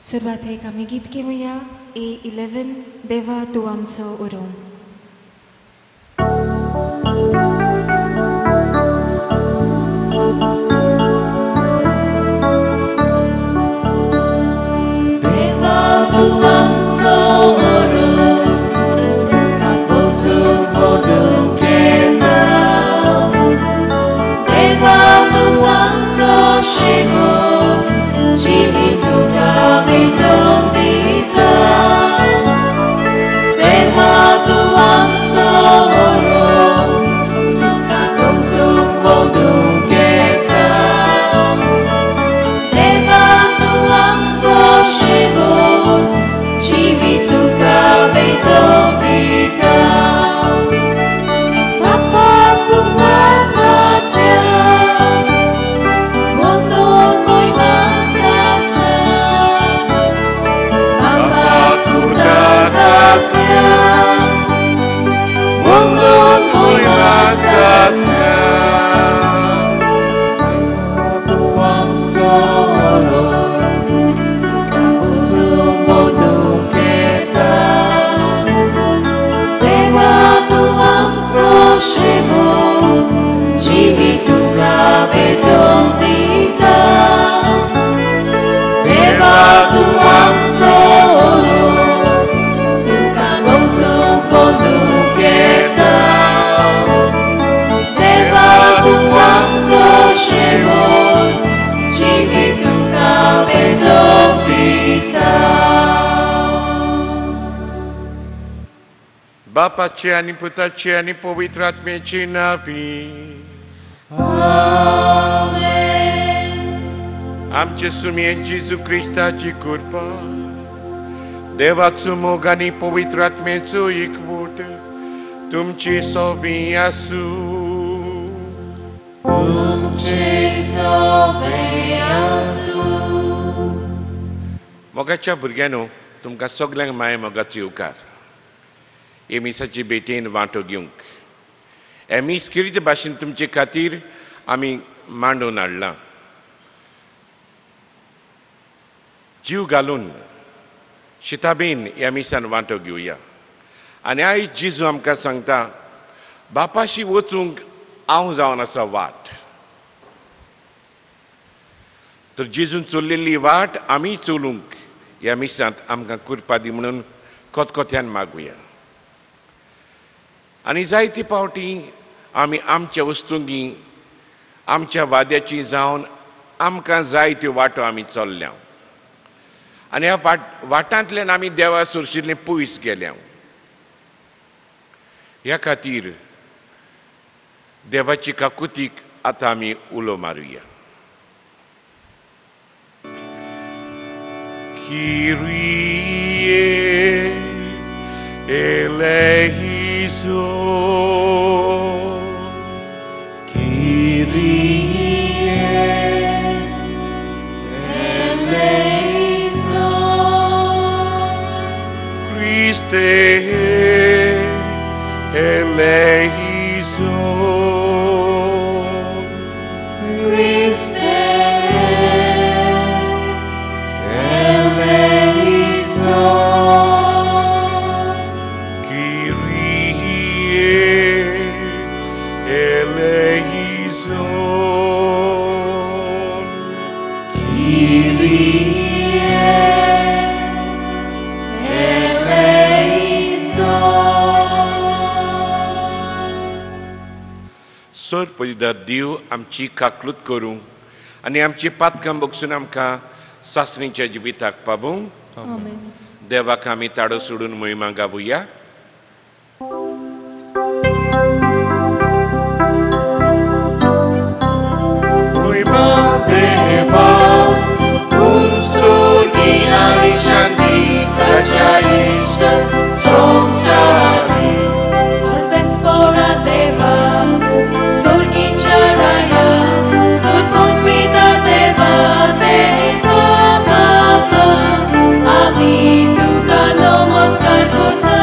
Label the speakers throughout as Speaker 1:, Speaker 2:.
Speaker 1: सुरवातेक आमी गीत घेवया A11 देवा तूं आमचो उरोम.
Speaker 2: देवा तूं आमचो उरोम, तुका बसूंक मोदक येता. देवा तूंच आमचो शिवण, जिवीत तुका भेटोवंक दिता. देवा तूं आमचो उरोम, तुका बसूंक मोदक येता. देवा तूंच आमचो शिवण, जिवीत तुका भेटोवंक दिता. Bapa Punatatria, Mondon mój ma zasnął. Bapa Punatatria, Mondon mój ma zasnął. Tuam solo, kabuzung modok kita. Dewa tuam so shimon, jiwit tuka betong dita. Dewa tuam solo, tuka bosong modok kita. Dewa tuam so shimon, jiwit tuka betong dita.
Speaker 3: बापाचे आणि पुताचे आणि पवित्र आत्म्याचे नावी
Speaker 2: Amen.
Speaker 3: आमचे सुमियेन जेजू ख्रिस्ताची कृपा देवाचो मोग आणि पवित्र आत्म्याचो एकवट तुमची सोबी आसू.
Speaker 2: Tuमचे सोबे आसू.
Speaker 3: मोगाच्या भुरग्यानो तुमकां सगल्यांक माये मोगाची उकार एमिसाची बेटेन वांटो घेवंक. एमीस कितें भाशेन तुमचे खातीर आमी मांडून हाडलां. जीव घालून शिताबेन ह्या मिसान वांटो घेवया. आनी आयज जेजू आमकां सांगता बापाशी वचूंक हांव जावन आसा वाट. तर जेजून चल्लेली वाट आमी चलूंक ह्या मिसांत आमकां कृपा दी म्हणून कोतकोत्यान मागुया. आनी जायते पावटी आमी आमच्या वस्तूंगी आमच्या वाद्याची जावन आमकां जाय त्यो वाटो आमी चल्ल्या आनी ह्या वाटांतल्यान आमी देवा सुरशिल्लें पयस गेल्या. ह्या खातीर देवाची काकुतीक आतां आमी उलो मारुया. Kyrie eleison,
Speaker 2: Kyrie eleison,
Speaker 3: Christe eleison,
Speaker 2: Christe eleison,
Speaker 3: Kyrie eleison,
Speaker 2: Kyrie eleison.
Speaker 3: Sir पयलीं देव आमची काकलूत करूं आनी आमची पातकां बगसून आमकां सासणीच्या जिविताक पावूं.
Speaker 1: Amen.
Speaker 3: देवाक आमी ताडो सोडून महिमा गावुया.
Speaker 2: महिमा देवा, उंचुकी आणि शांती ताच्या इष्ट संसारी. सर्वेस्परा देवा, सुर्गीच्या राया, सुरपृथ्वीचा देवा, देवा बाबा, आम्ही तुका नमस्कार करता.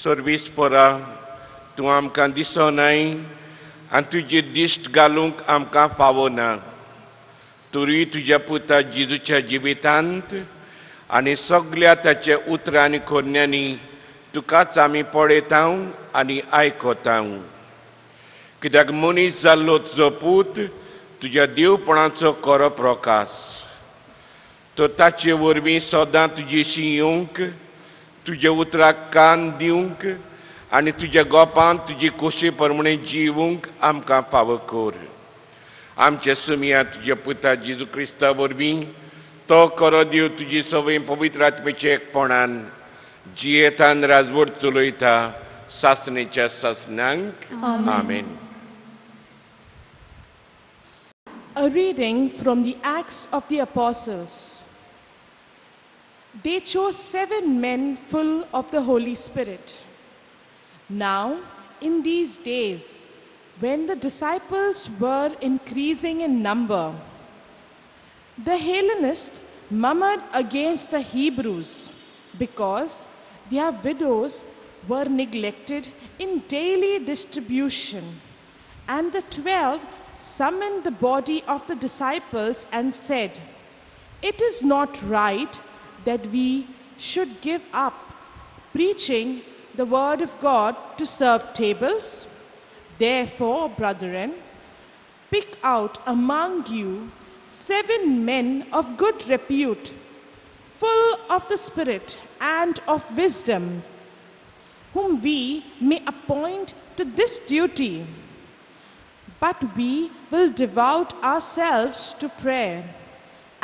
Speaker 3: सर्वीस परा तूं आमकां दिसोनाय आनी तुजे दिश्ट घालूंक आमकां पावना. तरी तुज्या पुता जेजूच्या जिवितांत आनी सगळ्या ताच्या उतरां आनी खोन्यांनी तुकाच आमी पळयता आनी आयकता. कित्याक मनीस जाल्लो तुजो पूत तुज्या देवपणाचो खरो प्रकाश. तो ताचे वरवीं सदां तुजेशी येवंक, तुज्या उतराक कान दिवंक आनी तुज्या गोपांत तुजी खोशे प्रमाणे जिवूंक आमकां फावो कर. आमच्या सुमया तुज्या पुता जेजू क्रिस्ता वरवीं तो खरो देव तुजी सवय पवित्र आत्मेच्या एकपणान जियेतान राजवट चलयता सासणेच्या सासणांक. आमेन.
Speaker 4: A reading from the Acts of the Apostles. They chose 7 men full of the Holy Spirit. Now, in these days, when the disciples were increasing in number, the Hellenists murmured against the Hebrews because their widows were neglected in daily distribution. And the 12 summoned the body of the disciples and said, "It is not right that we should give up preaching the word of God to serve tables. Therefore, brethren, pick out among you 7 men of good repute, full of the Spirit and of wisdom, whom we may appoint to this duty. But we will devote ourselves to prayer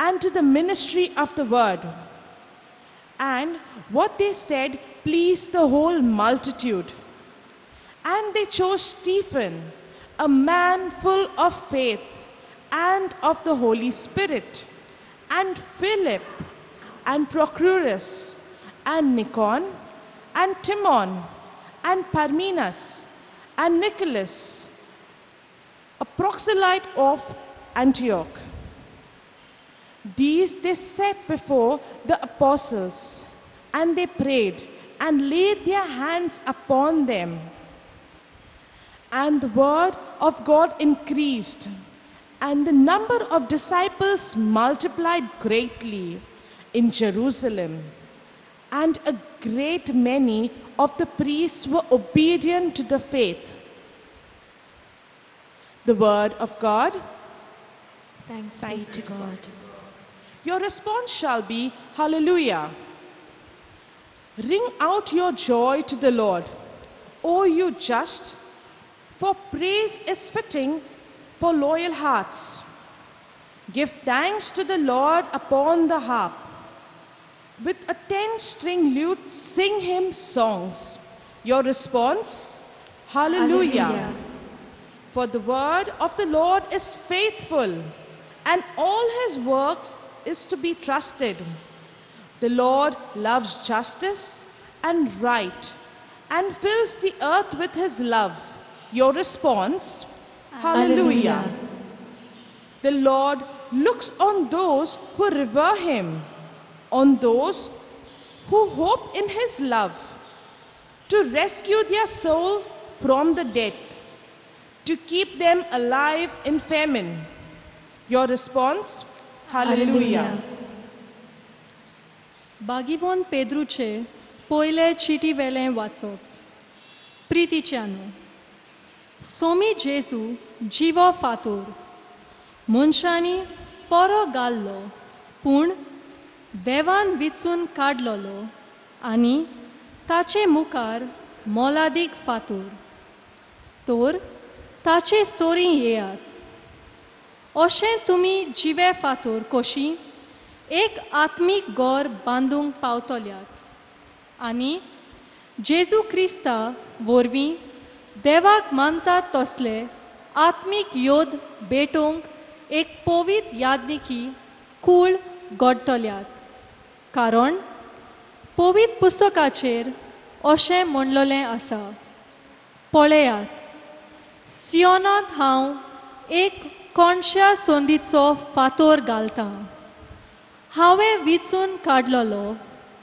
Speaker 4: and to the ministry of the word." And what they said pleased the whole multitude. And they chose Stephen, a man full of faith and of the Holy Spirit, and Philip, and Prochorus, and Nicanor, and Timon, and Parmenas, and Nicholas, a proselyte of Antioch. These they set before the apostles, and they prayed and laid their hands upon them. And the word of God increased, and the number of disciples multiplied greatly in Jerusalem. And a great many of the priests were obedient to the faith. The word of God.
Speaker 1: Thanks be to God.
Speaker 4: Your response shall be, Hallelujah. Ring out your joy to the Lord, O you just, for praise is fitting for loyal hearts. Give thanks to the Lord upon the harp. With a 10-string lute, sing him songs. Your response, Hallelujah.
Speaker 1: Hallelujah.
Speaker 4: For the word of the Lord is faithful, and all his works is to be trusted. The Lord loves justice and right, and fills the earth with his love. Your response, Hallelujah. The Lord looks on those who revere him, on those who hope in his love, to rescue their soul from the dead, to keep them alive in famine. Your response, Hallelujah.
Speaker 5: बागीवोन पेद्रूचे पयले चिटी वेलें वाचप. प्रितीच्यानो, सोमी जेजू जिवो फातोर, मनशांनी परो घाल्लो, पूण देवान विचून काडलोलो आनी ताचे मुखार मोलादीक फातोर. तोर ताचे सोरी येयात. अशें तुमी जिवे फातोर कशी एक आत्मीक गोर बांदूंक पावतल्यात आनी जेजू क्रिस्ता वरवीं देवाक मानतात तसले आत्मीक योद भेटोवंक एक पवित्र यादनिकी कूळ घडटल्यात. कारण पवित्र पुस्तकाचेर अशें म्हणलोलें आसा, पळयात, सियोनांत हांव एक कोणश्या सोंदीचो फातोर घालतां. हांवें विचून काडलोलो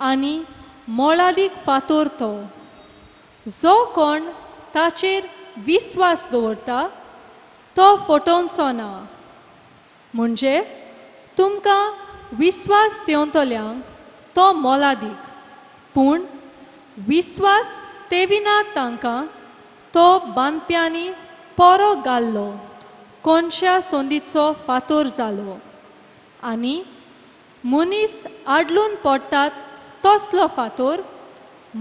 Speaker 5: आनी मोलादीक फातोर तो. जो कोण ताचेर विस्वास दवरता तो फटोवचो ना. म्हणजे तुमकां विस्वास दिवतल्यांक तो मोलादीक, पूण विस्वास तेविना तांकां तो बांदप्यांनी पोरो घाल्लो कोणश्या सोंदीचो फातोर जालो आनी मनीस आडलून पडटात तसलो फातोर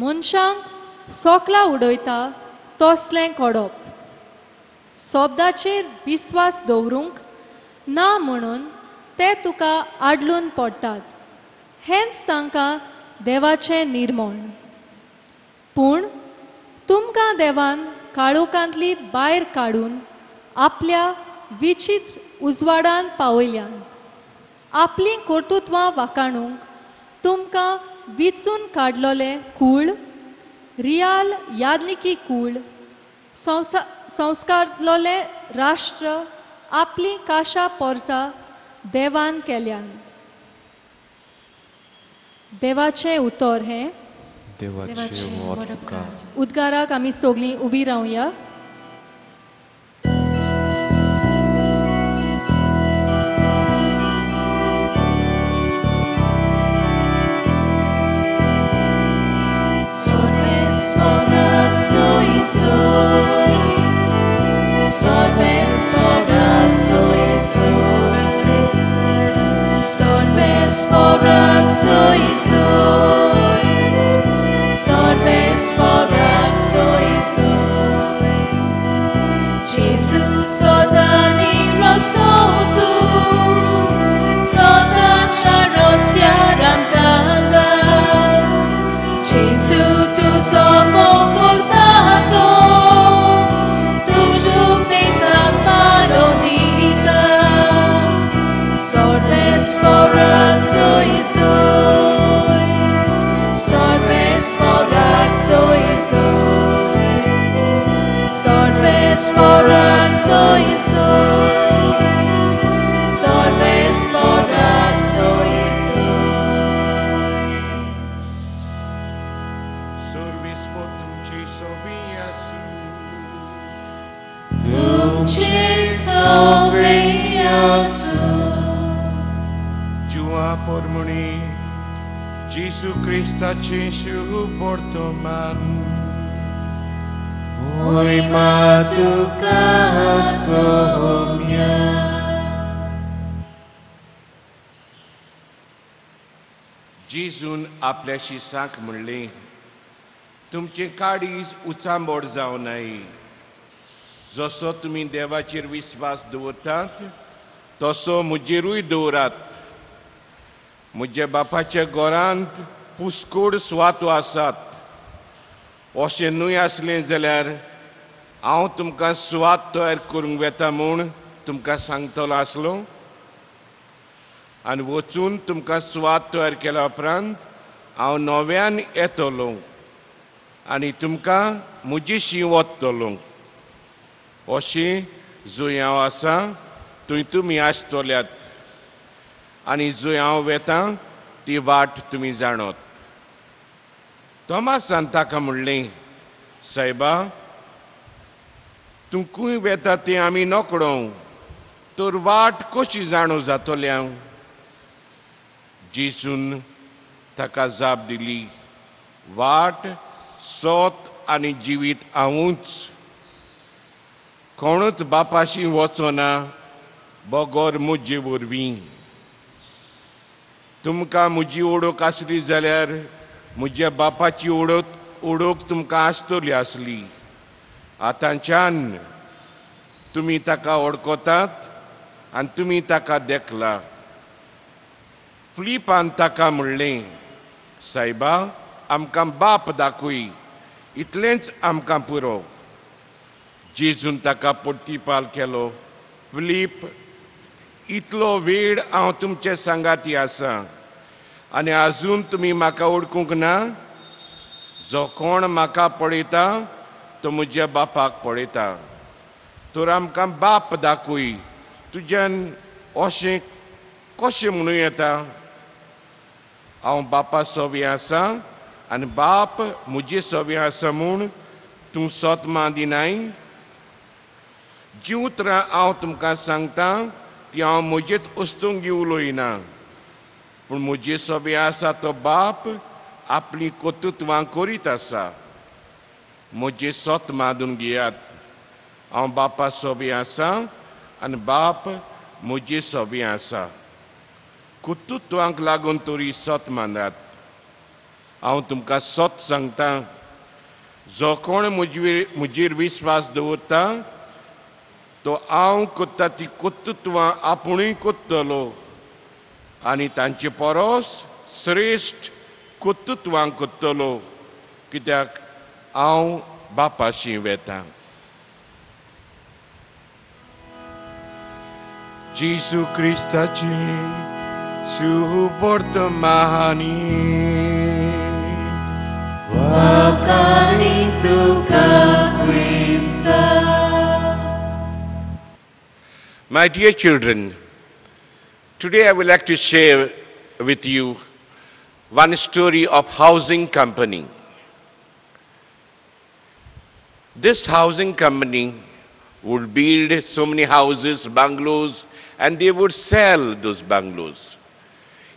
Speaker 5: मनशांक सोकला उडयता तसलें कोडप. सोबदाचेर विस्वास दवरूंक ना म्हणून ते तुका आडलून पडटात. हेंच तांकां देवाचें निर्मण. पूण तुमकां देवान काळोखांतली भायर काडून आपल्या विचित्र उजवाडान पावयल्यान आपलीं कर्तुत्वां वाखाणूंक तुमकां विचून काडलोले कूळ, रियाल यादनिकी कूळ, संस्कारलोले राष्ट्र आपलीं काशा पोरसां देवान केल्यान. देवाचें उतर हें.
Speaker 2: देवाचे वरकार.
Speaker 5: उद्गाराक आमी सगळीं उबी रावया.
Speaker 3: Gesù Cristaci suportoman.
Speaker 2: Oi matuka sohomia.
Speaker 3: जेजून आपल्या शिसांक म्हणलें, तुमचे काडीज उचांबोड जावं नये. जसो तुमी देवाचेर विस्वास दवरतात तसो म्हजेरूय दवरात. म्हज्या बापाच्या घरांत पुस्कूड सुवातो आसात. अशें न्हय आसलें जाल्यार हांव तुमकां सुवात तयार करूंक वेता म्हूण तुमकां सांगतलो आसलो. आनी वचून तुमकां सुवात तयार केल्या उपरांत हांव नव्यान येतलो आनी तुमकां म्हजेशी वतलो. अशें जंय हांव आसा थंय तुमी आसतल्यात आनी जंय हांव वेतां ती वाट तुमी जाणत. तोमासान ताका म्हणलें, सायबा, तूं खंय वेता तें आमी नकळो, तर वाट कशी जाणो जातल्या? जेजून ताका जाप दिली, वाट, सोत आनी जिवीत हांवूच. कोणूच बापाशी वचना बगोर म्हजे वरवीं. तुमकां म्हजी ओळख आसली जाल्यार म्हज्या बापाची ओळख तुमकां आसतली आसली. आतांच्यान तुमी ताका वळखतात आनी तुमी ताका देखला. फिलिपान ताका म्हणलें, सायबा, आमकां बाप दाखय, इतलेंच आमकां पुरो. जेजून ताका प्रतिपाल केलो, फिलीप, इतलो वेळ हांव तुमचे सांगाती आसा आनी आजून तुमी म्हाका वळखूंक ना? जो कोण म्हाका पळयता तो म्हज्या बापाक पळयता. तर आमकां बाप दाखय. तुज्यान अशें कशें म्हणूं येता? हांव बापा सोबी आसा आनी बाप म्हजे सोबी आसा म्हूण तूं सोत दिनाय जीव तरा हांव तुमकां सांगता ती हांव म्हजेच वस्तूंक उलोयना पूण म्हजे सोबे आसा तो बाप आपली कर्तृत्वां करीत आसा म्हजे सोत मादून घेयात हांव बापा सोबे आसा आनी बाप म्हजे सोबे आसा कर्तृत्वांक लागून तरी सोत मांदात हांव तुमकां सोत सांगता जो कोण म्हजेर विस्वास दवरता तो हांव करता ती कर्तृत्वां आपुणूय करतलो आनी तांचे परस श्रेश्ठ कर्तृत्वां करतलो कित्याक हांव बापाशी वेता जेसू क्रिस्ताची सुवर्तमानी
Speaker 2: Wakani tuka Krista.
Speaker 3: My dear children, today I would like to share with you one story of housing company. This housing company would build so many houses, bungalows, and they would sell those bungalows.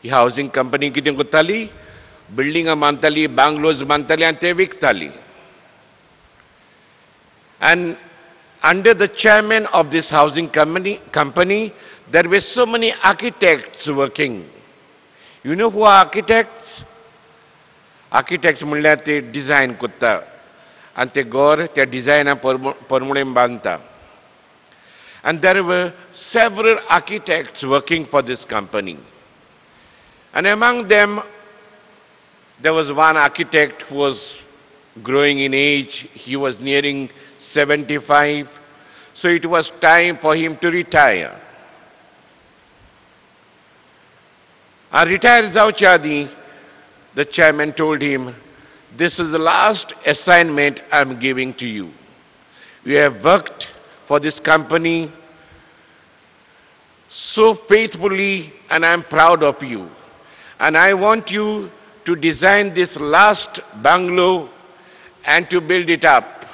Speaker 3: The housing company कितें करताली building बांदताली bungalows बांदताली and ते विकताली. And under the chairman of this housing company, there were so many architects working. You know who are architects? Architects म्हणल्यार ते design करता and ते घर त्या design प्रमाणे बांदता. And there were several architects working for this company. And among them, there was one architect who was growing in age. He was nearing 75. So it was time for him to retire. And retire जावच्या आदी, the chairman told him, this is the last assignment I'm giving to you. You have worked for this company so faithfully and I'm proud of you. And I want you to design this last bungalow and to build it up.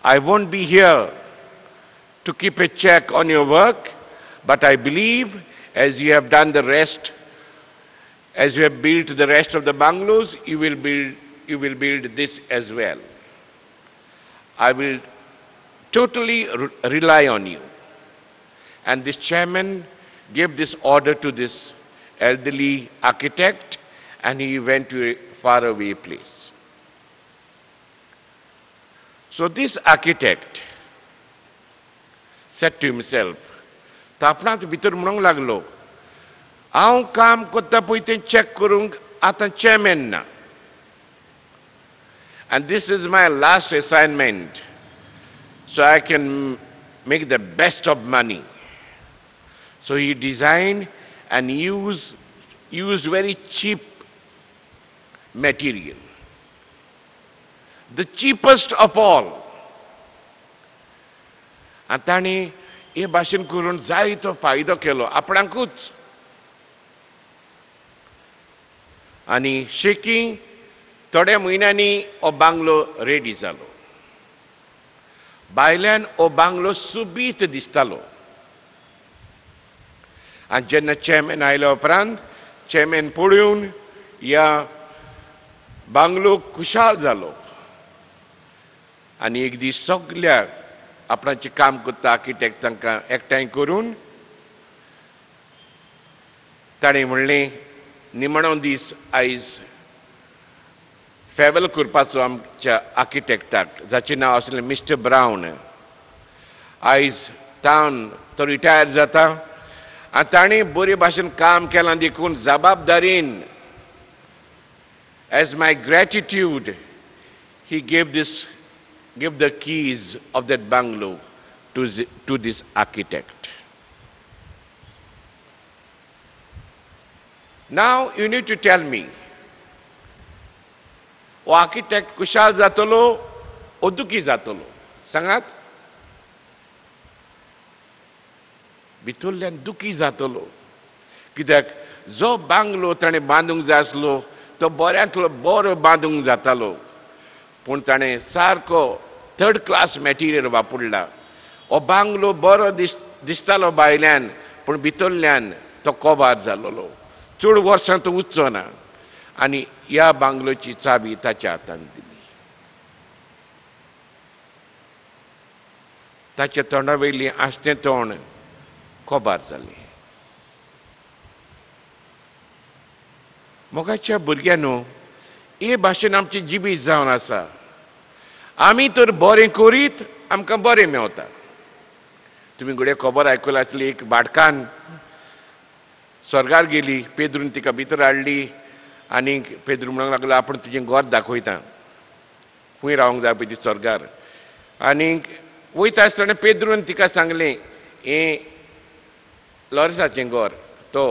Speaker 3: I won't be here to keep a check on your work, but I believe as you have done the rest, as you have built the rest of the bungalows, you will build this as well. I will totally rely on you. And this chairman gave this order to this elderly architect, and he went to a faraway place. So this architect said to himself, "Tapnat भितर म्हणूंक लागलो, हांव काम करता पळय तें check करूंक आतां chairman ना. And this is my last assignment, so I can make the best of money." So he designed and used very cheap material, the cheapest of all. And ताणी हे भाशेन करून जायतो फायदो केलो आपणाकूच. आनी शेकी थोड्या म्हयन्यांनी हो बांगलो रेडी जालो. भायल्यान हो बांगलो सुबीत दिसतालो. आनी जेन्ना चेअरमॅन आयल्या उपरांत चेअरमॅन पळोवन ह्या बांगलो खुशाल जालो. आनी एक दीस सगळ्या आपणाचें काम करता आर्किटेक्ट तांकां एकठांय करून ताणें म्हणलें, निमणो दीस आयज फेवल करपाचो आमच्या आर्किटेक्टाक, जाचें नांव आसलें मिस्टर ब्रावन. आयज तो रिटायर जाता आनी ताणें बरे भाशेन काम केलां देखून जबाबदारेन, as my gratitude, he gave the keys of that bungalow to this architect. Now you need to tell me, o architect kushal zatolo o duki zatolo? Sangat? भितरल्यान दुखी जातलो. कित्याक जो बांगलो ताणें बांदूंक जाय आसलो तो बऱ्यांतलो बरो बांदूंक जातालो, पूण ताणें सारको थर्ड क्लास मॅटिरियल वापरला. हो बांगलो बरो दिसतालो भायल्यान, पूण भितरल्यान तो कोबार जालोलो. चड वर्सां तो उच्चो ना. आनी ह्या बांगलोची चाबी ताच्या हातांत दिली. ताच्या तोंडा वयली आस्तें तोंड कोबार जालें. मोगाच्या भुरग्यांनो, हे भाशेन आमची जिबीत जावन आसा. आमी तर बरें करीत आमकां बरें मेवता. तुमी घडये खबर आयकला आसली, एक भाटकान स्वर्गार गेली, पेद्रून तिका भितर हाडली आनी पेद्रू म्हणूंक लागलो आपूण तुजें घर दाखयता, खूंय रावंक जाय पळय ती स्वर्गार. आनीक वयता आसतना पेद्रून तिका सांगलें, हें लॉरेसाचें घर, तो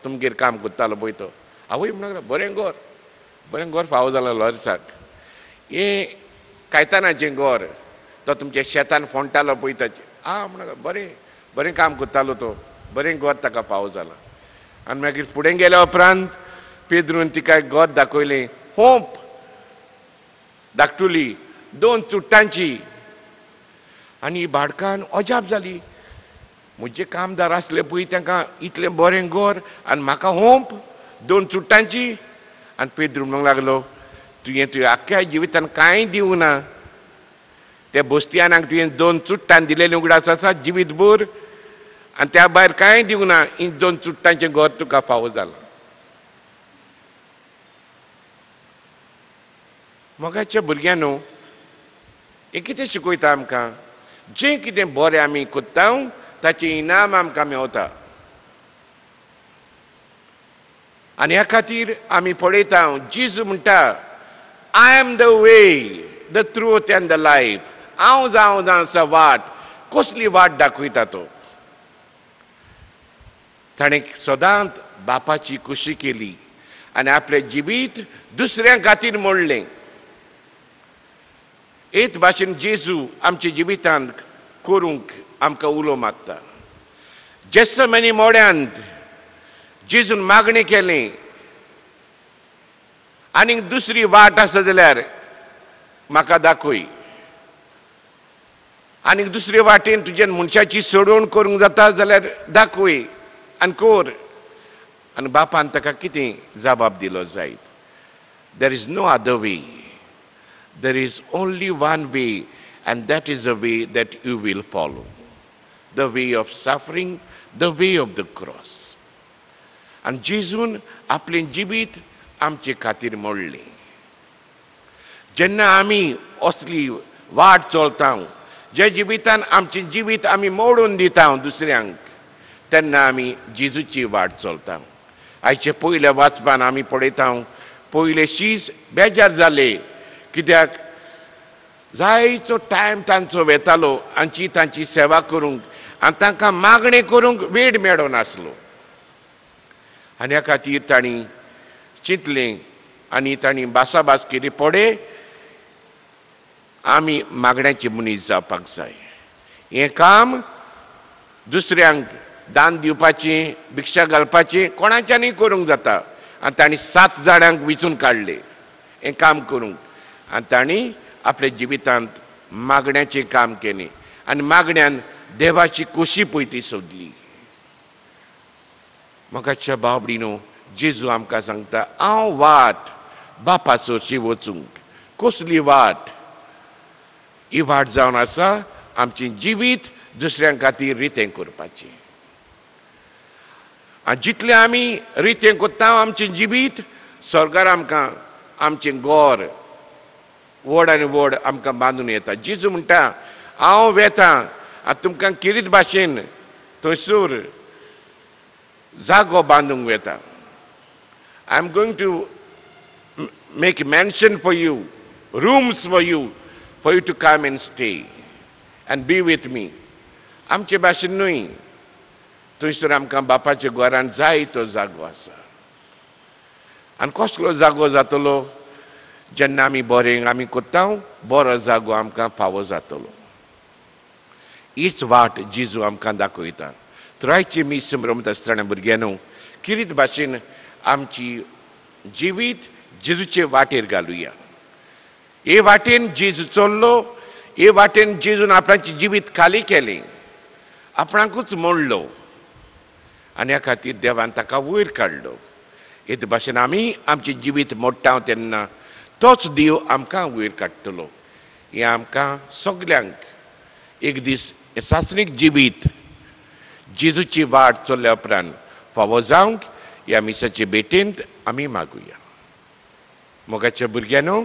Speaker 3: तुमगेर काम करतालो पळय तो. आवय म्हणूंक लागलो बरें घर फावो जालां लॉरेसाक. हें कायतानाचें घर, तो तुमच्या शेतान फोंडटालो पळय ताचें. म्हणून बरें काम करतालो तो, बरें घर ताका फावो जालां. आनी मागीर फुडें गेल्या उपरांत पेद्रून तिका एक घर दाखयलें. होंप धाकटुली 2 चुट्टांची. आनी ही भाटकान अजाप जाली. म्हजे कामदार आसले पळय तांकां इतलें बरें घर आनी म्हाका होंप 2 चुट्टांची. आनी पेद्रू म्हणूंक लागलो, तुवें तुवें आख्ख्या जिवितान कांय दिवं ना. त्या बोस्तियानाक तुवें 2 चुट्टां दिलेलें उगडास आसा जिवीतभर, आनी त्या भायर कांय दिवं ना. ही 2 चुट्टांचें घर तुका फावो जालां. मोगाच्या भुरग्यांनो, हें कितें शिकयता आमकां? जें कितें बरें आमी कोत्ता ताचें इनाम आमकां मेवता. आनी ह्या खातीर आमी पळयता, जेजू म्हणटा, I am the way, the truth and the life. हांव जावन आसा वाट. कसली वाट दाखयता तो? ताणें सदांच बापाची खुशी केली आनी आपलें जिवीत दुसऱ्यां खातीर मोडलें. हेच भाशेन जेजू आमच्या जिवितांत करूंक आमकां उलो मागता. जेसमनी मोड्यांत जेजून मागणें केलें, आनीक दुसरी वाट आसा जाल्यार म्हाका दाखय. आनीक दुसरे वाटेन तुज्यान मनशाची सोडवण करूंक जाता जाल्यार दाखय आनी कर. आनी बापान ताका कितें जबाब दिलो जायत? There is no other way. There is only one way, and that is the way that you will follow. The way of suffering, the way of the cross. And जेजून आपलें जिवीत आमचे खातीर मोडलें. जेन्ना आमी असली वाट चलता, जे जिवितान आमचें जिवीत आमी मोडून दिता दुसऱ्यांक, तेन्ना आमी जेजूची वाट चलता. आयचे पयल्या वाचपान आमी पळयता, पयले शीस बेजार जाले, कित्याक जायचो टायम तांचो वेतालो आनी तांची सेवा करूंक आनी तांकां मागणें करूंक वेळ मेळो नासलो. आनी ह्या खातीर तांणी चिंतलें आनी तांणी भासाभास केली, पडे आमी मागण्याचे मनीस जावपाक जाय. हें काम दुसऱ्यांक दान दिवपाचें, भिक्षा घालपाचें कोणाच्यानय करूंक जाता. आनी तांणी 7 जाणांक विचून काडले हें काम करूंक. आनी तांणी आपल्या जिवितांत मागण्याचें काम केलें आनी मागण्यान देवाची खोशी पळय ती सोदली. मोगाच्या भाव भयणीनो, जेजू आमकां सांगता, हांव वाट बापाचोशी वचूंक. कसली वाट? ही वाट जावन आसा आमचें जिवीत दुसऱ्यां खातीर रितें करपाचें. आनी जितलें आमी रितें कोत्ता आमचें जिवीत, स्वर्गार आमकां आमचें घर व्हड आनी व्हड आमकां बांदून येता. जेजू म्हणटा, हांव वेता आनी तुमकां किरीत भाशेन थंयसर जागो बांदूंक वेता. I am going to make mansion for you, rooms for you to come and stay and be with me. आमचे भाशेन न्हय, थंयसर आमकां बापाच्या घरान जाय तो जागो आसा. आनी कसलो जागो जातलो? जेन्ना आमी बरें आमी कोत्ता, बरो जागो आमकां फावो जातलो. हीच वाट जेजू आमकां दाखयता. त्रायचे मीस संभ्रमत आसतना भुरग्यांनो, किरीत भाशेन आमची जिवीत जेजूचे वाटेर घालुया. हे वाटेन जेजू चल्लो, हे वाटेन जेजून आपणाचें जिवीत खाली केलें, आपणाकूच मोडलो आनी ह्या खातीर देवान ताका वयर काडलो. हे भाशेन आमी आमचें जिवीत मोडटा तेन्ना तोच देव आमकां वयर काडटलो. हें आमकां सगल्यांक एक दीस हें सासणीक जिवीत जेजूची वाट चल्ल्या उपरांत फावो जावंक ह्या मिसाचे भेटेंत आमी मागुया. मोगाच्या भुरग्यानो,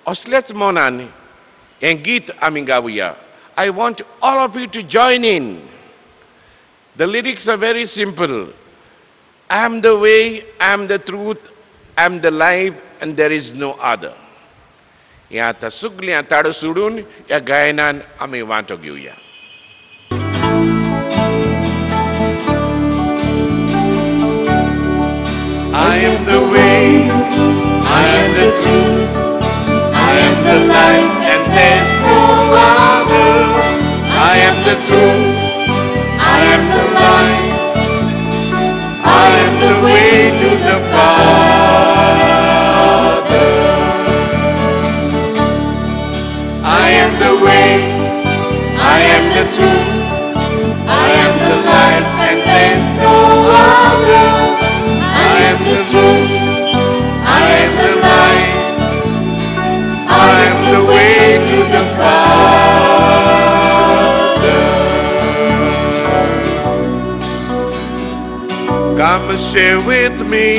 Speaker 3: असल्याच मनान हें गीत आमी गावुया. I want all of you to join in. The lyrics are very simple. I am the way, I am the truth, I am the life, and there is no other. हें आतां सगळीं ताडो सोडून ह्या गायनान आमी वांटो घेवया.
Speaker 2: I am the way, I am the truth, I am the life, and there's no other. I am the truth, I am the life, I am the way to the Father. I am the way, I am the truth, I am the life, and there's no other. I am the truth, I am the light, I am the way to the Father.
Speaker 3: Come share with me.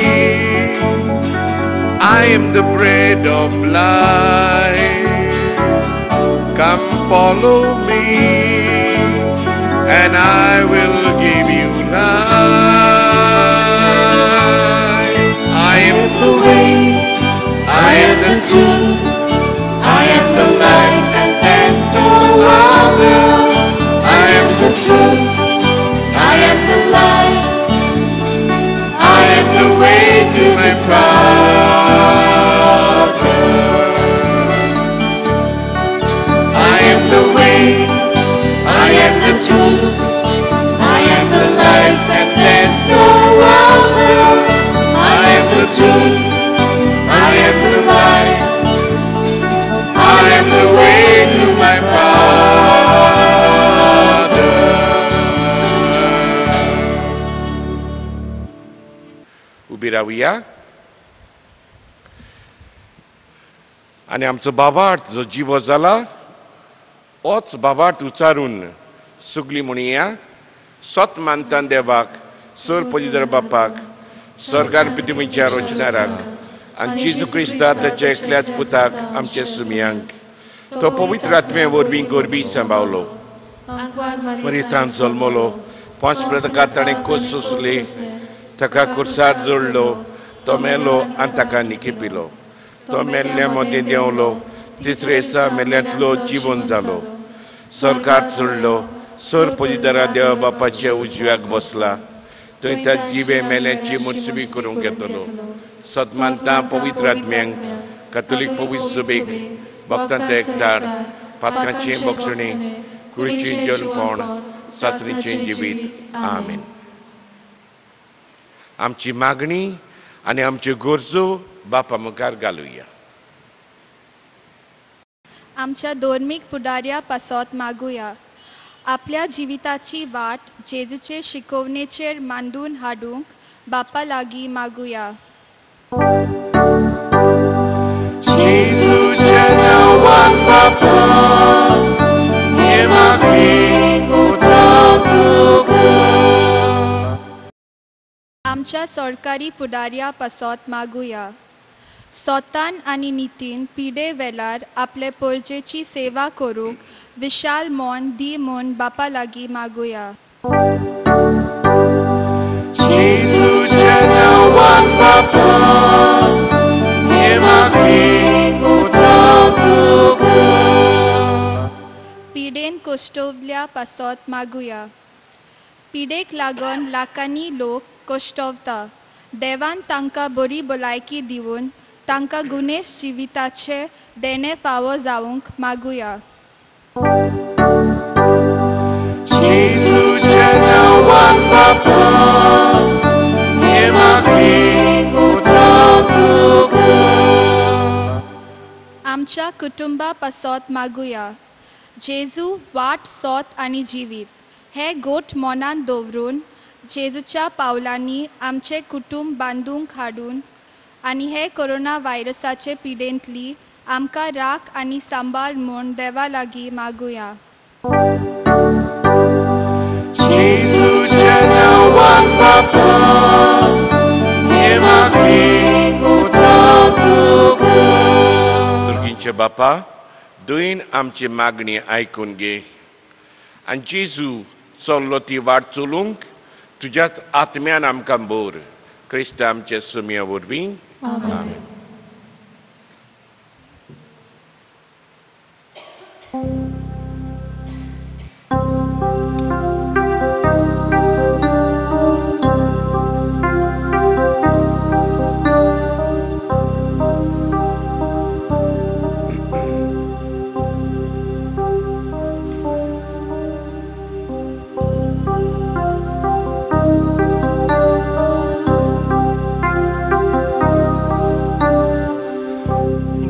Speaker 3: I am the bread of life. Come follow me, and I will give you life. I am
Speaker 2: The way, I am the truth, I am the life, and there's no other. I am the truth, I am the life, I am the way to my Father. I am the way, I am the truth, I am the life, and there's no other. I am the truth, I am the life, I am the way to my Father.
Speaker 3: उबी रावुया आनी आमचो बाबार्थ जो जिवो जाला होच बाबार्थ उच्चारून सगळीं म्हणुया. सत मानतान देवाक, सर पवित्र बापाक, स्वर्गार पृथ्वीच्या रचणाराक आनी जेजू क्रिस्ता ताच्या एकल्याच पुताक आमचे सुमयांक तो पवित्र आत्मे वरवीं गोरबी सांबाळलो, मरितान जल्मलो, 5 प्रदकात ताणें कोस सोंसली, ताका खुर्सार जोडलो, तो मेलो आनी ताका निखिपिलो, तो मेल्ल्या मदें देंवलो, तिसरे दिसा मेल्यांतलो जिवन जालो, स्वर्गार चडलो, सर पवित्र देवा बापाच्या उजव्याक बसला, थंय त्या जिवे मेल्यांची मुर्सुबी करूंक येतलो. सदमानता पवित्र आत्म्यांक, कातोलीक पवित्र सभेक, भक्तांचो एकठार, पातकांची बक्षणी, कुळीची जल्मपण, सासणीचें जिवीत. आमीन. आमची मागणी आनी आमच्यो गरजो बापा मुखार घालुया.
Speaker 6: आमच्या धर्मीक फुडाऱ्या पासत मागुया. आपल्या जिविताची वाट जेजूचे शिकवणेचेर मांडून हाडूंक बापा लागीं मागुया.
Speaker 2: जेजूच्या नांवान बापा, हे मागणी कोता तुका.
Speaker 6: आमच्या सरकारी फुडाऱ्या पासत मागुया. सोतान आनी नितीन पिडे वेळार आपले परजेची सेवा करूंक विशाल मोन दी म्हूण बापा लागीं मागुया.
Speaker 2: जेजूच्या नांवान बापा, हे मागणी कोता तुका.
Speaker 6: पिडेन कोश्टवल्या पासत मागुया. पिडेक लागून लाखांनी लोक कोश्टवता. देवान तांकां बरी भलायकी दिवन तांकां गुनेस जिविताचे देणे फावो जावंक मागुया.
Speaker 2: जेजूच्या नांवान बापा, हे मागणी कोता तुका.
Speaker 6: आमच्या कुटुंबा पासत मागुया जेजू वाट सोत आनी जिवीत हे गोठ मोनान दवरून जेजूच्या पावलांनी आमचे कुटुंब बांदूंक हाडून आनी हे कोरोना व्हायरसाचे पिडेंतली आमकां राख आनी सांबाळ म्हूण देवा लागीं मागुया
Speaker 2: जेजूच्या नांवान बापा हे मागणी
Speaker 3: भुरगींचे बापा दुयेन आमची मागणी आयकून घे आनी जेजू चल्लो ती वाट चलूंक तुज्याच आत्म्यान आमकां बोर क्रिस्त आमचे सुमया वरवीं आमेन.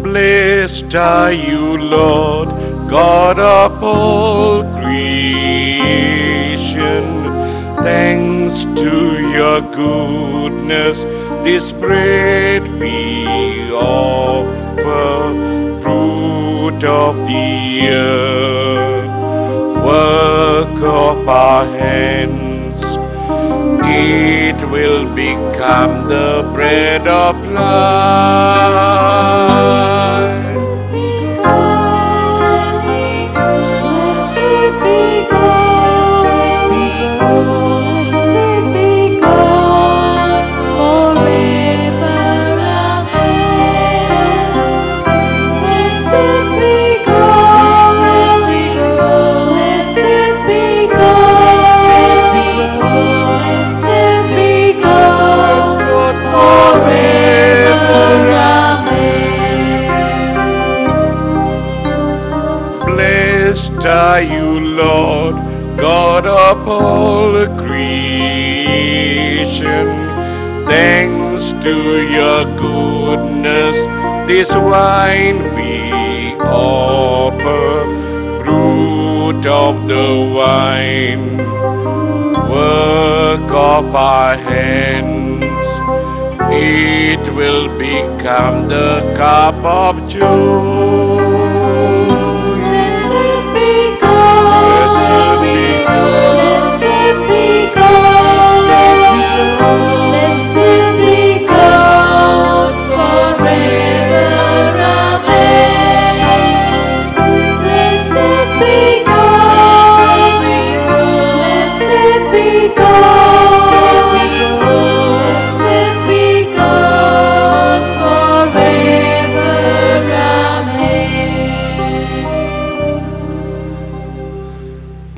Speaker 3: Blessed are you, Lord, God of all creation. Thanks to your goodness, this bread we offer, fruit of the earth, work of our hands. It will become the bread of life. Are you, Lord, God of all creation? Thanks to your goodness, this wine we offer, fruit of the vine, work of our hands. It will become the cup of joy.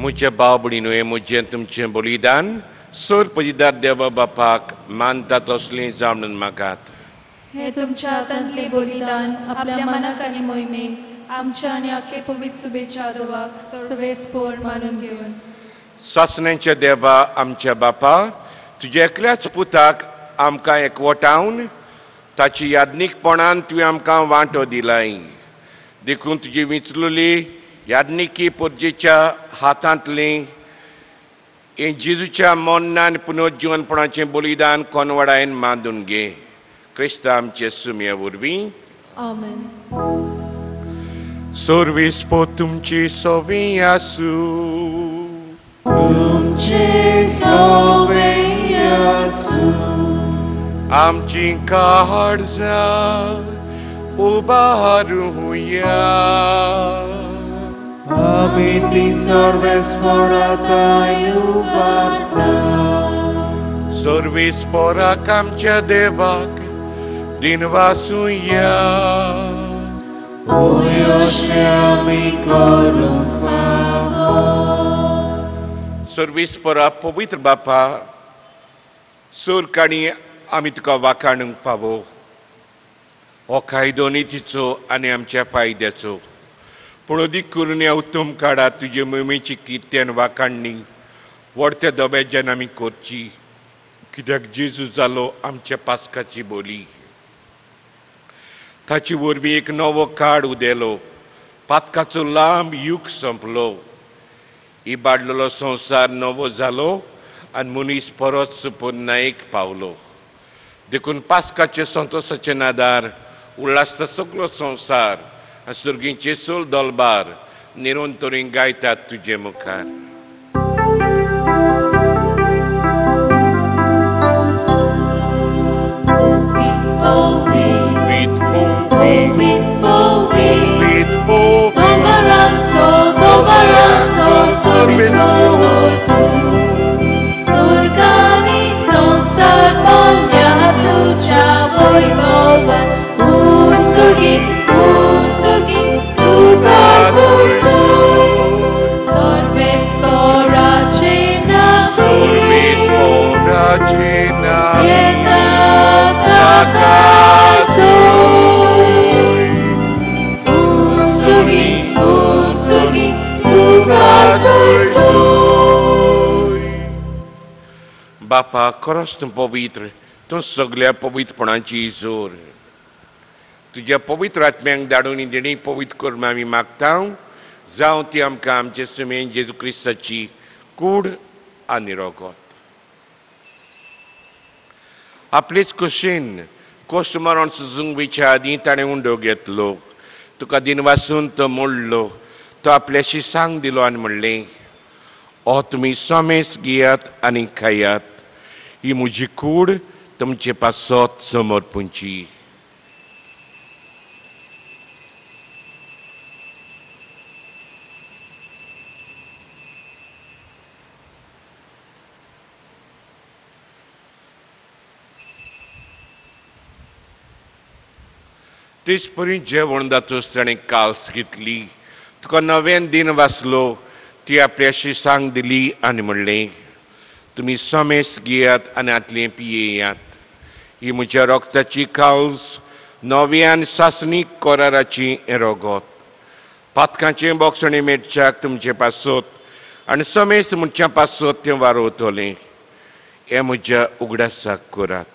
Speaker 3: मुझे बाबडीनो हे मुझे तुमचे बलिदान सोर पजिदार देवा बापाक मानता तसले जामणून मागात
Speaker 6: हे तुमच्या हातांतले बलिदान आपल्या मनाक आनी मोहिमेक आमच्या आनी आख्खे पवित्र सुबेच्या देवाक सर्वेस्पोर मानून घेवन
Speaker 3: सासण्यांच्या देवा आमच्या बापा तुझ्या एकल्याच पुताक आमकां एकवटावन ताची यादनीकपणान तुवें आमकां वांटो दिलाय देखून तुजी विंचलुली यादनिकी पोरजेच्या हातांतली हे जेजूच्या मोन्नान पुनर्जीवनपणाचें बलिदान कोनवडायन मांडून घे क्रिस्त आमचे सुमया वरवीं
Speaker 5: आमेन.
Speaker 3: सोर्वेस्पो तुमची सोवी आसूं
Speaker 2: तुमचे सोवे आसूं
Speaker 3: आमची काळजां उबारूया
Speaker 2: आमी ती सर्वेस्पराताय उबारता
Speaker 3: सोर्वेस्पोराक आमच्या देवाक दिनवासूया
Speaker 2: ओयोशे आमी करूंक फावो
Speaker 3: सर्वेस्परा पवित्र बापा सोर काणी आमी तुका वाखाणूंक पावो हो कायदो नितीचो आनी आमच्या फायद्याचो पूण अदीक करून ह्या उत्तम काळात तुजे मोहिमेची कित्यान वाखाणणी व्हडत्या दोबेज्यान आमी करची कित्याक जेजू जालो आमच्या पास्काची बोली ताचे वरवीं एक नवो काळ उदेलो, पातकाचो लांब युग संपलो, इबाडलेलो संवसार नवो जालो आनी मनीस परत सुपन्नायक पावलो. देखून पास्काचे संतोशाचे नादार उल्हासता सगळो संवसार आनी सुर्गींचे सोल दोलबार निरंतरीन गायतात तुजे मुखार.
Speaker 2: Sorbis mortu, Surgani संसार मौल्या तुझ्या वैभवात, उत्सुर्गी तू प्रासुसोय, सर्वेस्वराचे नावे, येतात आकाशोय, उत्सुर्गी
Speaker 3: बापा, खरोच तूं पवित्र, तूं सगळ्या पवित्रपणाची जोर. तुज्या पवित्र आत्म्यांक धाडून देणी पवित्र करून आमी मागता, जावं ती आमकां आमचे सुमेन जेजू क्रिस्ताची कूड आनी रोगोत. आपलेच कुशीन कोश्ट मरण सुजूंक विच्या आदीं ताणें उंडो घेतलो, तुका दिनवासून तो मोडलो, तो आपल्याशी सांग दिलो आनी म्हणलें, ओ तुमी सोमेस घेयात आनी खायात, ही म्हजी कूड तुमचे पासत समर्पूंची. तेच परी जेवण जातूच ताणें काल्स घेतली, तुका नवें दिन वाचलो, ती आपल्याशी सांग दिली आनी म्हणलें, तुमी समेस घेयात आनी आतलें पियेयात, ही म्हज्या रोगताची काल्स, नव्यान सासणीक कोराराची रोगोत. पातकाचें बोगसणें मेटच्याक तुमचे पासत आनी समेस म्हणच्या पासत तें वारोवतलें, हें म्हज्या उगडासाक करात.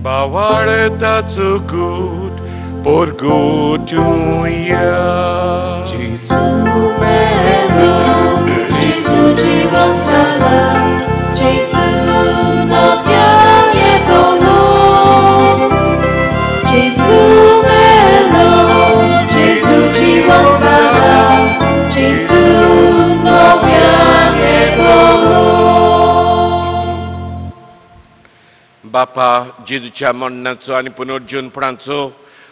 Speaker 3: Bawartacu gut porgutuja.
Speaker 2: Gesù melo, Gesù জীবন চালা, Gesù নব্যায়ে দোলো. Gesù melo, Gesù জীবন চালা, Gesù নব্যায়ে দোলো.
Speaker 3: बापा, जेजूच्या मरणाचो आनी पुनर्जीवनपणाचो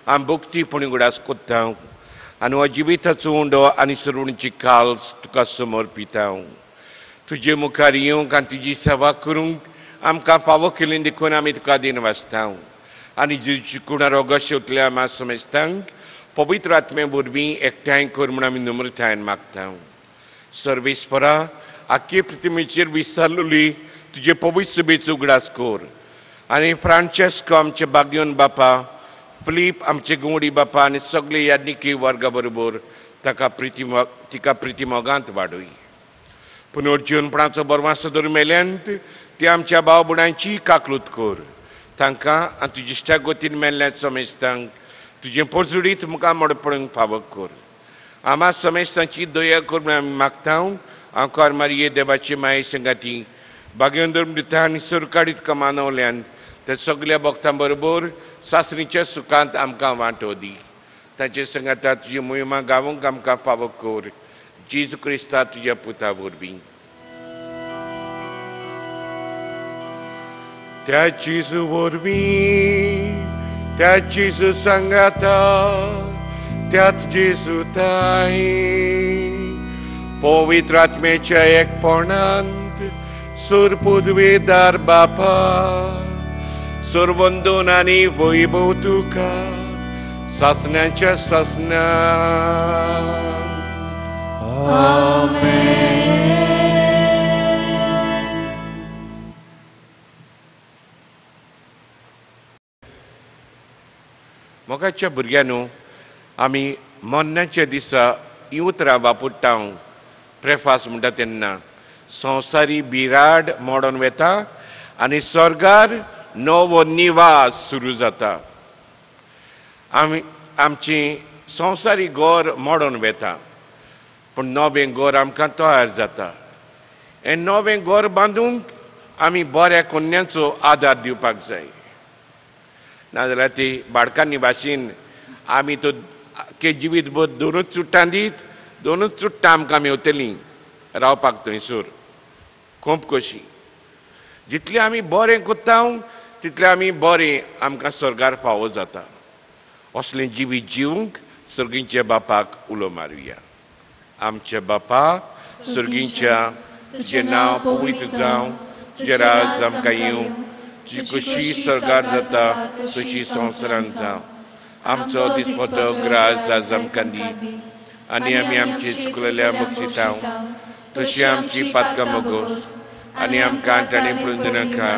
Speaker 3: आमी भक्तीपणी उगडास कोत्ता आनी हो जिविताचो उंडो आनी सरवणीची काल्स तुका समर्पिता. तुजे मुखार येवंक आनी तुजी सेवा करूंक आमकां फावो केलें देखून आमी तुका दिन वाचता आनी जेजूची कुडा रोगो शेवतले आमी समजतांक पवित्र आत्मे वरवीं एकठांय कर म्हूण आमी नम्रतायेन मागता. सर्वेस्परा, आख्खे पृथ्वीचेर विस्तारलेली तुजे पवित्र सभेचो उगडास कर आनी फ्रांचेस्को आमचे बागयोन बापा, फिलीप आमचे गोंडी बापा आनी सगळे याज्ञिकी वर्गा बरोबर तिका प्रितीमोगांत वाडय. पुनर्जीवनपणाचो बरवासो धरून मेल्यांत ती आमच्या भाव भयणांची काकलूत कर. तांकां आनी तुजे इश्टा गोतीन मेल्ल्यात समेस्तांक तुजें परजुडीत मुखार मोडपणांक फावो कर. आमा समेस्तांची दया कर म्हूण आमी मागता. आंकार मारये देवाची माये संगाती बागयोन धरून दिता आनी सुरकाडीत कमानवल्यांत ते सगळ्या भक्तां बरोबर सासणीच्या सुखांत आमकां वांटो दी. ताचे संगाता तुजी मोहिमा गावूंक आमकां फावो कर. जेजू क्रिस्ता तुज्या पुता वरवीं. त्या जेजू वरवीं, त्या जेजू संगाता, त्याच जेजू ताई पवित्र आत्म्याच्या एकपणांत सुर पदवेदार बापा, सुरवंदन आनी वैभव तुका सासण्याच्या सासना. मोगाच्या भुरग्यानो आमी मरणाच्या दिसा इवत रावपा पडटा ब्रेकफास्ट म्हणटा तेन्ना संवसारी बिराड मोडोन वेता आनी स्वर्गार नवो निवास सुरू जाता. आमची संवसारी घोर मोडोन वेता पूण नवें घोर आमकां तयार जाता. हें नवें घोर बांदूंक आमी बऱ्या कन्यांचो आदार दिवपाक जाय. नाजाल्यार ती बाळकांनी भाशेन आमी तो जिवीत भर दोनूच चुट्टां दीत दोनूच चुट्टां आमकां मेवतलीं रावपाक थंयसर खूब कशी. जितलें आमी बरें कोत्ता तितलें आमी बरें आमकां स्वर्गार फावो जाता. असलें जिवीत जिवंक सर्गींच्या बापाक उलो मारुया. आमच्या बापा सर्गींच्या तुजें नांव पवित्र जावं, तुजें राज आमकां येवं, तुजी कशी स्वर्गार जाता तशी संवसारांत जावं. आमचो दिसपतो ग्रास आज आमकां दी आनी आमी आमची चुकलेल्या बक्षिसांव तशी आमची पातकां मोगोस आनी आमकां आंटाणी पळोवन नाका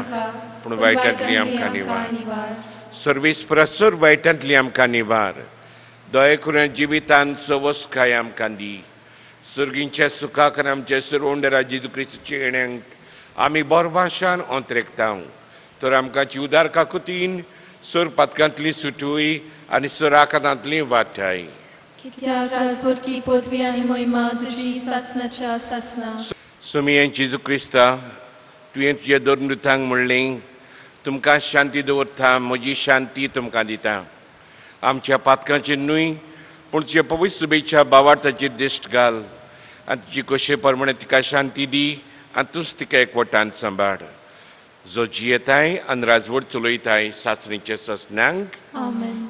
Speaker 3: पूण वायटांतली आमकां निवार. सर्वेस्परासोर वायटांतली आमकां निवार. दया करून जिवितांत सवस्काय आमकां दी. सर्गींच्या सुखाक आनी आमच्या सर्वोंड जेजू क्रिस्ताच्या येण्याक आमी बोरभाशान अंतरेकता. तर आमकां उदार काकुतीन सर पातकांतली सुटूय आनी सर आकांतांतली वाटाय.
Speaker 6: कित्याक राजपुरकी पदवी आनी मोहिमा तुजी सासनाच्या सासना.
Speaker 3: सुमियें जेजू क्रिस्ता तुवें तुज्या दोरनृतांक म्हणलें तुमकां शांती दवरता, म्हजी शांती तुमकां दिता. आमच्या पातकांचेर न्हय पूण तुज्या पवित्र सुबेच्या भावार्थाचेर दिश्ट घाल आनी तुजी कशे प्रमाणे तिका शांती दी आनी तूंच तिका एकवटान सांबाळ. जो जियेताय आनी राजवट चलयताय सासणेच्या ससन्यांक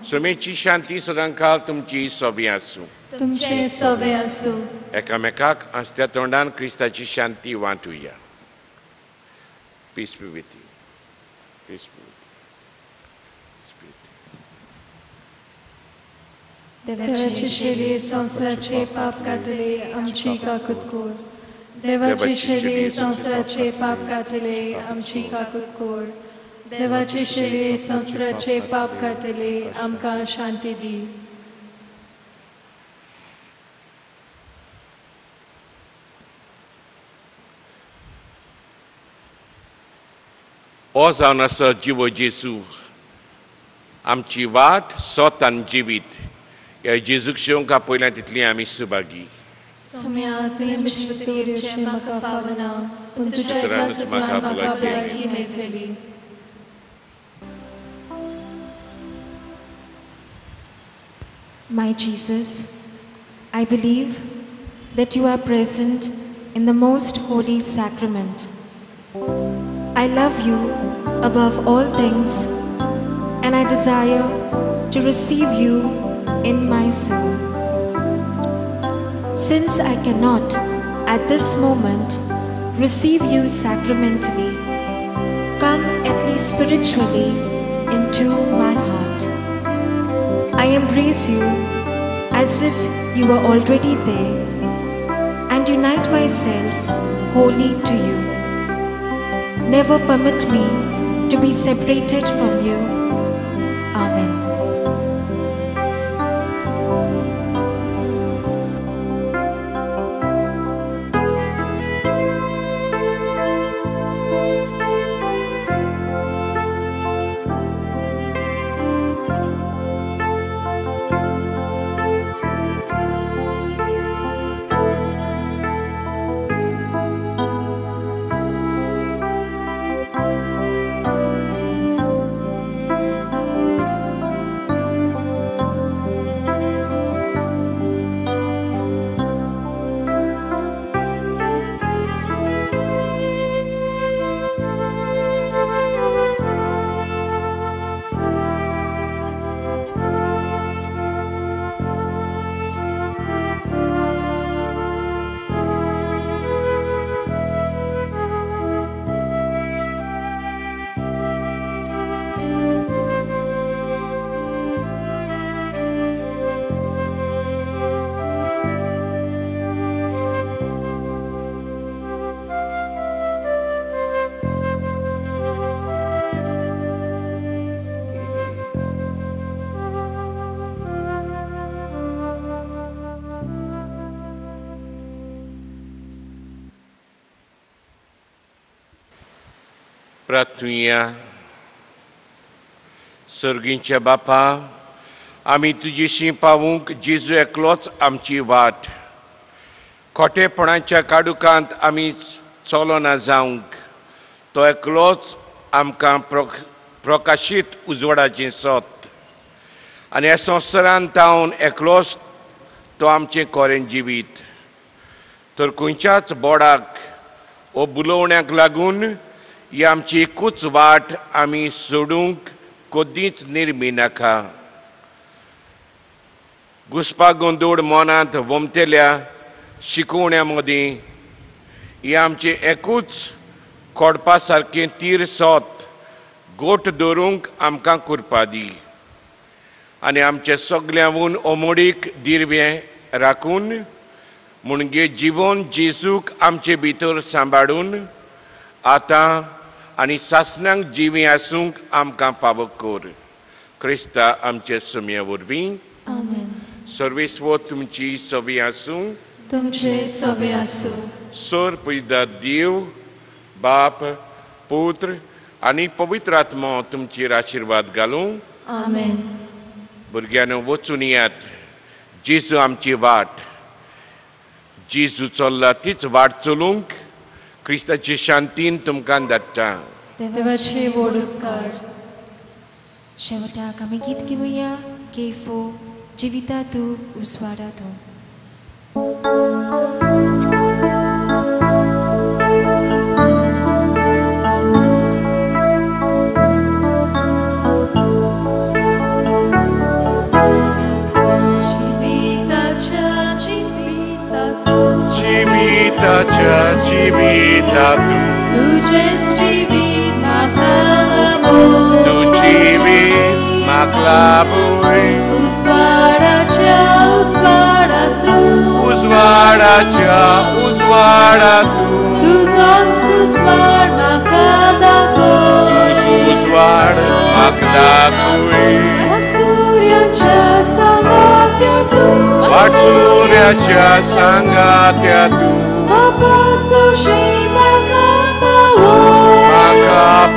Speaker 3: सुमेची शांती सदां काळ तुमची सोबी आसूं.
Speaker 6: तुमचे सोबे आसूं.
Speaker 3: एकामेकाक हसत्या तोंडान क्रिस्ताची शांती वांटुया. Peace be with you. Peace be
Speaker 5: देवाची शेली संवसाराचे पाप काढले आमची काकूत कोर. देवाची शेली संवसाराचे पाप काढले आमची काकूत कोर. देवाची शेली संवसाराचे पाप काढले आमकां शांती दी.
Speaker 3: हो जावन आसा जिवो जेजू आमची वाट सोतान जिवीत. ह्या जेजूक शेवंक आपयल्या तितली आमी सुभागी.
Speaker 5: सुम्या तुवें म्हजी उतोवचें म्हाका फावना पूण तुज्या एका
Speaker 3: सुत्रानूच
Speaker 5: सुत्रान
Speaker 3: म्हाका
Speaker 5: म्हाका
Speaker 3: भलायकी
Speaker 5: भलायकी मेळटली.
Speaker 1: My Jesus, I believe that you are present in the most holy sacrament. I love you above all things and I desire to receive you in my soul. Since I cannot at this moment receive you sacramentally, come at least spiritually into my heart. I embrace you as if you were already there and unite myself wholly to you. Never permit me to be separated from you. Amen.
Speaker 3: प्रार्थूया. सर्गींच्या बापा, आमी तुजेशी पावूंक जेजू एकलोच आमची वाट. खोटेपणाच्या काडुकांत आमी चलोना जावंक तो एकलोच आमकां प्रकाशीत उजवाडाचें सोत. आनी ह्या संवसारांत तावन एकलोच तो आमचें कोरें जिवीत. तर खंयच्याच बोडाक वो बुलोवण्याक लागून ही आमची एकूच वाट आमी सोडूंक कदींच निर्मी नाका. घुस्पागोंदोळ मनांत वमतेल्या शिकोवण्या मदीं ही आमचें एकूच कोडपा सारकें तीर सोत गोट दवरूंक आमकां कुरपा दी. आनी आमचें सगळ्यांहून ओमोडीक दिरवें राखून मुणगे जिवन जेजूक आमचे भितर सांबाळून आतां आनी सासणांक जिवी आसूंक आमकां फावो कर. क्रिस्ता आमचे सुमये वरवीं.
Speaker 5: आमेन.
Speaker 3: सर्वेस्व तुमची सवी आसूं.
Speaker 5: तुमचे सवे आसूं.
Speaker 3: सर पिता देव, बाप, पुत्र आनी पवित्र आत्मा तुमचेर आशिर्वाद घालूं.
Speaker 5: आमेन.
Speaker 3: भुरग्यांनो वचून येयात. जेजू आमची वाट. जेजू चल्ला तीच वाट चलूंक क्रिस्ताची शांतीन तुमकां धाडटा.
Speaker 5: देवाचे व्हड उपकार.
Speaker 1: शेवटाक आमी गीत घेवया. केफो जिविता तूं उजवाडा तूं.
Speaker 3: Civita tu,
Speaker 5: Tuझेच जीवित म्हाका
Speaker 3: tu civit maclabui,
Speaker 5: उजवाडाच्या उजवाडा तू.
Speaker 3: uzvara tu,
Speaker 5: तुझोच उजवाड म्हाका दाखय.
Speaker 3: uzvar maclabui,
Speaker 5: सूर्याच्या सांगात्या तू.
Speaker 3: Vatsuriacha sangatya tu,
Speaker 5: Papasoshi म्हाका पावय.
Speaker 3: Makapavu.